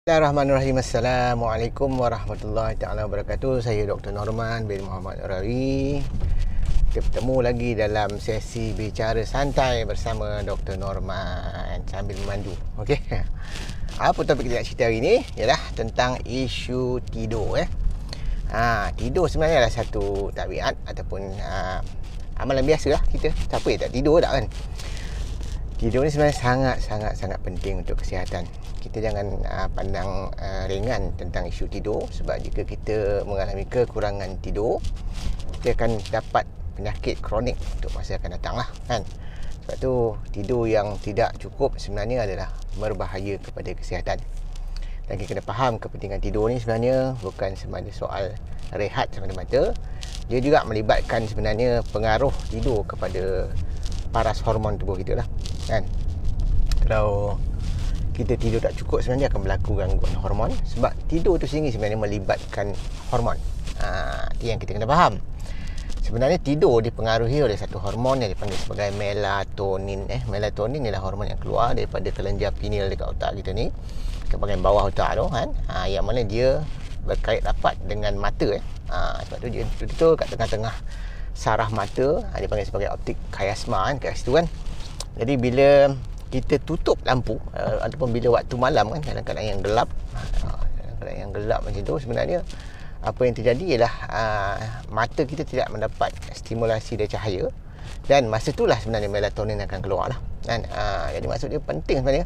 Bismillahirrahmanirrahim. Assalamualaikum warahmatullahi taala wabarakatuh. Saya Dr. Norman bin Muhammad Rawi. Kita bertemu lagi dalam sesi bicara santai bersama Dr. Norman sambil memandu. Okey. Apa topik kita nak cerita hari ni? Ialah tentang isu tidur. Tidur sebenarnya adalah satu tabiat ataupun amalan biasa lah kita. Siapa yang tak tidur tak kan? Tidur ni sebenarnya sangat penting untuk kesihatan. Kita jangan pandang ringan tentang isu tidur, sebab jika kita mengalami kekurangan tidur, kita akan dapat penyakit kronik untuk masa akan datang lah kan. Sebab tu tidur yang tidak cukup sebenarnya adalah berbahaya kepada kesihatan. Dan kita kena faham kepentingan tidur ni sebenarnya bukan semata soal rehat semata-mata. Dia juga melibatkan sebenarnya pengaruh tidur kepada paras hormon tubuh kita lah kan. Kalau kita tidur tak cukup, sebenarnya akan berlaku gangguan hormon, sebab tidur tu sendiri sebenarnya melibatkan hormon. Itu yang kita kena faham. Sebenarnya tidur dipengaruhi oleh satu hormon yang dipanggil sebagai melatonin. Melatonin ialah hormon yang keluar daripada kelenjar pineal dekat otak kita ni, ke bahagian bawah otak tu kan. Yang mana dia berkait rapat dengan mata. Sebab tu dia betul-betul kat tengah-tengah saraf mata, dipanggil sebagai optik chiasma kan, kat situ kan. Jadi bila kita tutup lampu ataupun bila waktu malam kan, kadang-kadang yang gelap, macam tu, sebenarnya apa yang terjadi ialah mata kita tidak mendapat stimulasi dari cahaya, dan masa itulah sebenarnya melatonin akan keluar lah kan. Jadi maksud dia penting sebenarnya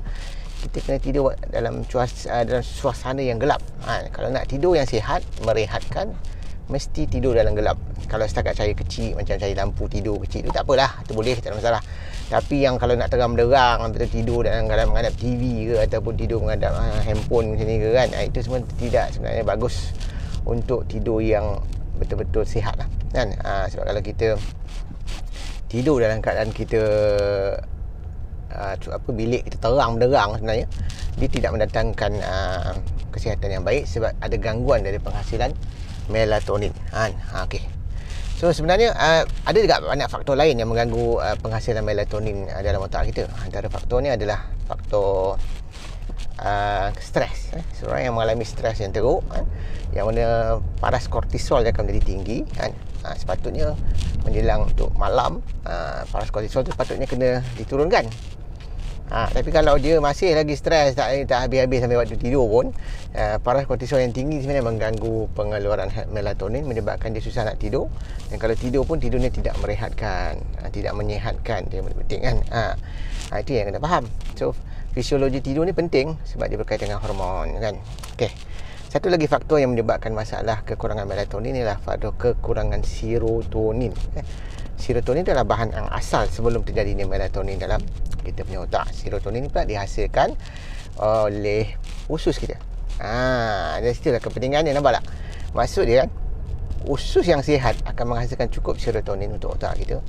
kita kena tidur dalam suasana yang gelap. Kalau nak tidur yang sihat, merehatkan, mesti tidur dalam gelap. Kalau setakat cahaya kecil, macam cahaya lampu tidur kecil tu, tak apalah, itu boleh, tak ada masalah. Tapi yang kalau nak terang-derang, kita tidur dalam menghadap TV ke, ataupun tidur menghadap handphone macam ni ke kan, itu semua tidak sebenarnya bagus untuk tidur yang betul-betul sihat lah kan. Sebab kalau kita tidur dalam keadaan kita bilik kita terang-derang, sebenarnya dia tidak mendatangkan kesihatan yang baik, sebab ada gangguan dari penghasilan melatonin kan. Okey. So sebenarnya ada juga banyak faktor lain yang mengganggu penghasilan melatonin dalam otak kita. Antara faktornya adalah faktor stres. Seorang yang mengalami stres yang teruk yang mana paras kortisol dia akan menjadi tinggi kan. Sepatutnya menjelang untuk malam, paras kortisol tu sepatutnya kena diturunkan. Tapi kalau dia masih lagi stres, tak habis-habis sampai waktu tidur pun, paras kortisol yang tinggi sebenarnya mengganggu pengeluaran melatonin, menyebabkan dia susah nak tidur. Dan kalau tidur pun, tidurnya tidak merehatkan, tidak menyihatkan. Dia penting kan. Itu yang kena faham. So fisiologi tidur ni penting sebab dia berkaitan dengan hormon kan. Okey. Satu lagi faktor yang menyebabkan masalah kekurangan melatonin ialah faktor kekurangan serotonin. Serotonin adalah bahan yang asal sebelum terjadinya melatonin dalam kita punya otak. Serotonin ni pula dihasilkan oleh usus kita. Dari situlah kepentingannya, nampak tak? Maksud dia kan, usus yang sihat akan menghasilkan cukup serotonin untuk otak kita,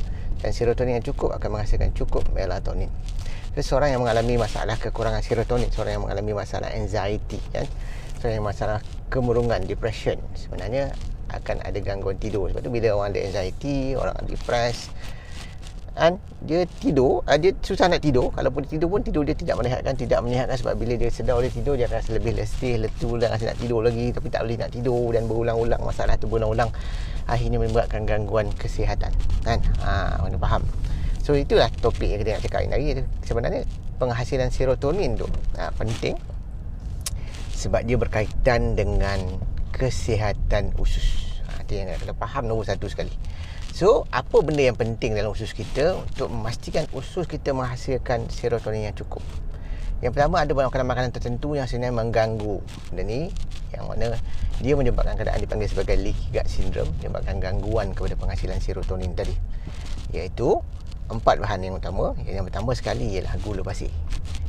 dan serotonin yang cukup akan menghasilkan cukup melatonin. Seorang yang mengalami masalah kekurangan serotonin, seorang yang mengalami masalah anxiety kan, seorang yang masalah kemurungan, depression, sebenarnya akan ada gangguan tidur. Sebab tu bila orang ada anxiety, orang ada depress kan, dia tidur, dia susah nak tidur. Kalaupun dia tidur pun, tidur dia tidak merehatkan, tidak menyihatkan. Sebab bila dia sedar boleh tidur, dia rasa lebih letih, letu, dan rasa nak tidur lagi, tapi tak boleh nak tidur, dan berulang-ulang masalah tu berulang-ulang, akhirnya menyebabkan gangguan kesihatan kan. Mana faham? So itulah topik yang kita nak cakap hari ni. Sebenarnya penghasilan serotonin tu penting sebab dia berkaitan dengan kesihatan usus. Itu yang nak kena faham nombor satu sekali. So, apa benda yang penting dalam usus kita untuk memastikan usus kita menghasilkan serotonin yang cukup? Yang pertama, ada makanan-makanan tertentu yang sebenarnya mengganggu benda ni, yang mana dia menyebabkan keadaan dipanggil sebagai leaky gut syndrome, menyebabkan gangguan kepada penghasilan serotonin tadi. Iaitu 4 bahan yang utama. Yang pertama sekali ialah gula pasir.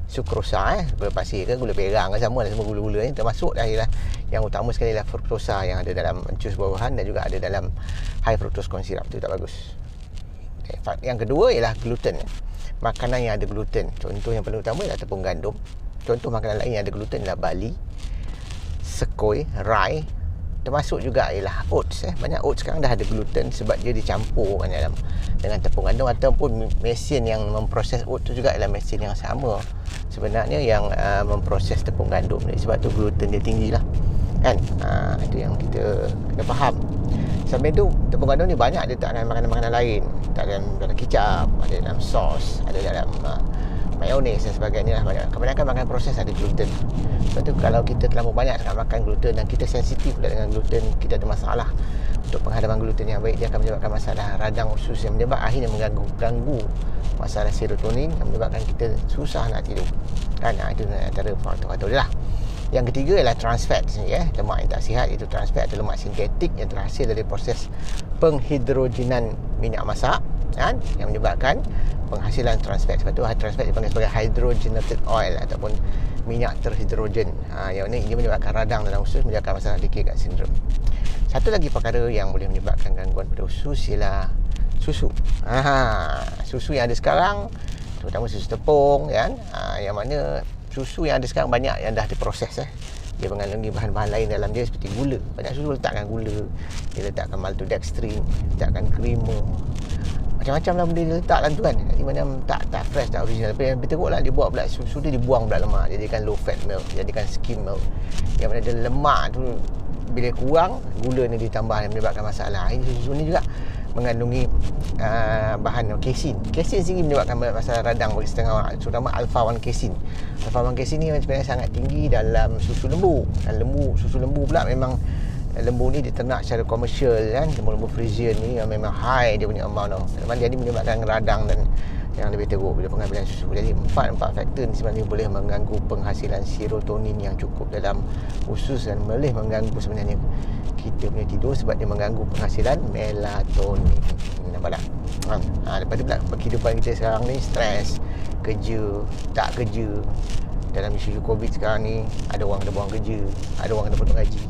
Sukrosa, gula pasir ke gula perang ke, sama lah, semua gula-gula ni termasuk dah. Ialah yang utama sekali ialah fruktosa yang ada dalam jus buah-buahan, dan juga ada dalam high fructose corn syrup. Itu tak bagus. Yang kedua ialah gluten. Makanan yang ada gluten, contoh yang paling utama ialah tepung gandum. Contoh makanan lain yang ada gluten ialah barley, sekoi, rye, termasuk juga ialah oats. Banyak oats sekarang dah ada gluten sebab dia dicampurkan dengan tepung gandum, ataupun mesin yang memproses oats tu juga ialah mesin yang sama sebenarnya yang memproses tepung gandum ni. Sebab tu gluten dia tinggi lah kan. Itu yang kita kena faham. Sampai tu tepung gandum ni banyak dia tak dalam makanan-makanan lain. Tak dalam kicap, ada dalam sos, ada dalam mayones dan sebagainya lah. Kebanyakan makanan proses ada gluten. Sebab tu kalau kita terlalu banyak sangat makan gluten dan kita sensitif pula dengan gluten, kita ada masalah untuk penghadapan gluten yang baik, dia akan menyebabkan masalah radang usus yang akhirnya mengganggu masalah serotonin yang menyebabkan kita susah nak tidur kan. Itu antara faktor-faktor dia lah. Yang ketiga ialah trans fat ni, lemak yang tak sihat. Itu trans fat atau lemak sintetik yang terhasil dari proses penghidrogenan minyak masak kan, yang menyebabkan penghasilan trans fat. Sebab tu trans fat dipanggil sebagai hydrogenated oil ataupun minyak terhidrogen. Yang ini menyebabkan radang dalam usus, menyebabkan masalah leaky gut syndrome. Satu lagi perkara yang boleh menyebabkan gangguan pada usus ialah susu. Susu yang ada sekarang, terutama susu tepung kan, yang mana susu yang ada sekarang banyak yang dah diproses. Dia mengandungi bahan-bahan lain dalam dia seperti gula. Banyak susu letakkan gula, dia letakkan maltodextrin, letakkan creamer, macam-macam lah benda dia letak dalam tu kan. Jadi macam tak fresh, tak original. Tapi yang teruk lah, dia buat pula susu dia dibuang pula lemak, jadikan low fat milk, jadikan skim milk, yang mana dia lemak tu bila kurang, gula ni ditambah yang menyebabkan masalah. Susu ni juga mengandungi bahan kesin. Kesin sendiri menyebabkan masalah radang bagi setengah orang, terutama alpha-1 kesin. Alpha-1 kesin ni sebenarnya sangat tinggi dalam susu lembu. Dan susu lembu pula memang lembu ni diternak secara komersial kan. Lembu Friesian ni memang high dia punya amount of. Memang dia ni menyebabkan radang dan yang lebih teruk bila pengambilan susu. Jadi empat faktor ni sebenarnya boleh mengganggu penghasilan serotonin yang cukup dalam usus dan boleh mengganggu sebenarnya kita punya tidur sebab dia mengganggu penghasilan melatonin. Nampak tak? Lepas tu pula kehidupan kita sekarang ni stres, kerja, tak kerja. Dalam isu Covid sekarang ni, ada orang kena buang kerja, ada orang kena potong gaji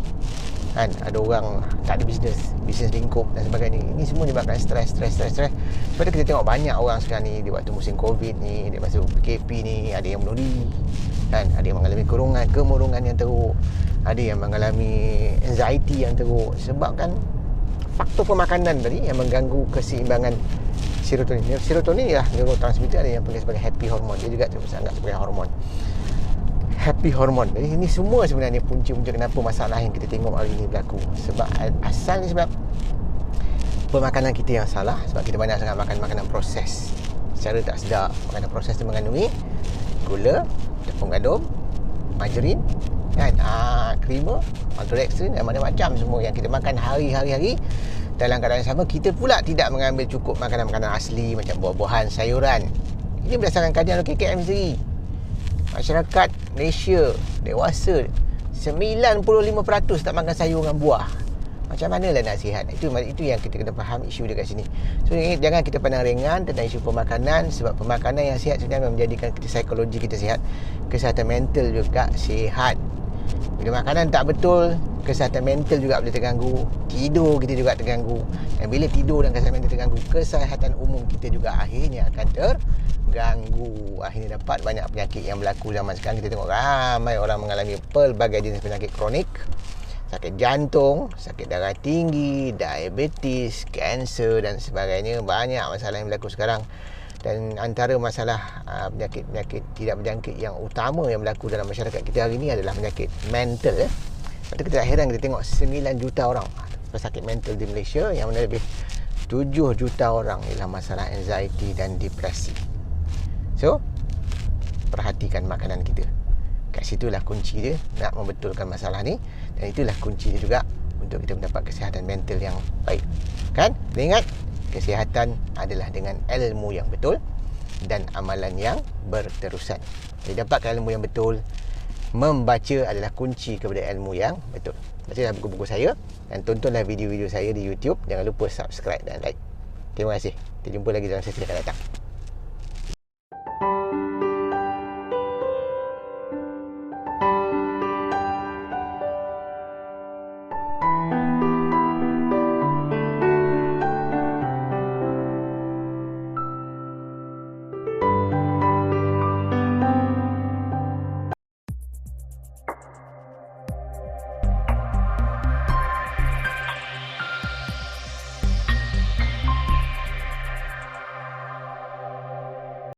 kan, ada orang tak ada bisnes lingkup dan sebagainya. Ini semua menyebabkan stres. Sebab tu kita tengok banyak orang sekarang ni di waktu musim Covid ni, dia masuk PKP ni, ada yang bunuh diri kan, ada yang mengalami kemurungan yang teruk, ada yang mengalami anxiety yang teruk sebabkan faktor pemakanan tadi yang mengganggu keseimbangan serotonin. Serotonin ialah neurotransmitter, ada yang panggil sebagai happy hormone. Dia juga tersanggap sebagai hormon happy hormone. Jadi ini semua sebenarnya punca-punca kenapa masalah yang kita tengok hari ini berlaku. Sebab asalnya sebab pemakanan kita yang salah. Sebab kita banyak sangat makan makanan proses secara tak sedar. Makanan proses itu mengandungi gula, tepung gandum, margarin kan, creamer, maltodextrin dan macam-macam semua yang kita makan hari-hari. Dalam keadaan yang sama, kita pula tidak mengambil cukup makanan-makanan asli macam buah-buahan, sayuran. Ini berdasarkan kajian KKM sendiri. Masyarakat Malaysia dewasa 95% tak makan sayur dan buah. Macam manalah nak sihat? Itu yang kita kena faham isu dia kat sini. So jangan kita pandang ringan tentang isu pemakanan, sebab pemakanan yang sihat sebenarnya menjadikan psikologi kita sihat, kesihatan mental juga sihat. Bila makanan tak betul, kesihatan mental juga boleh terganggu, tidur kita juga terganggu. Dan bila tidur dan kesihatan mental terganggu, kesihatan umum kita juga akhirnya akan terganggu. Akhirnya dapat banyak penyakit yang berlaku zaman sekarang. Kita tengok ramai orang mengalami pelbagai jenis penyakit kronik, sakit jantung, sakit darah tinggi, diabetes, kanser dan sebagainya. Banyak masalah yang berlaku sekarang. Dan antara masalah penyakit-penyakit tidak berjangkit yang utama yang berlaku dalam masyarakat kita hari ini adalah penyakit mental. Lepas tu kita tak heran kita tengok 9 juta orang pesakit mental di Malaysia, yang mana lebih 7 juta orang ialah masalah anxiety dan depresi. So, perhatikan makanan kita. Kat situlah kunci dia nak membetulkan masalah ni, dan itulah kunci dia juga untuk kita mendapat kesihatan mental yang baik. Kan? Ingat, kesihatan adalah dengan ilmu yang betul dan amalan yang berterusan. Jadi dapatkan ilmu yang betul, membaca adalah kunci kepada ilmu yang betul. Bacalah buku-buku saya dan tontonlah video-video saya di YouTube. Jangan lupa subscribe dan like. Terima kasih. Kita jumpa lagi dalam sesi akan datang.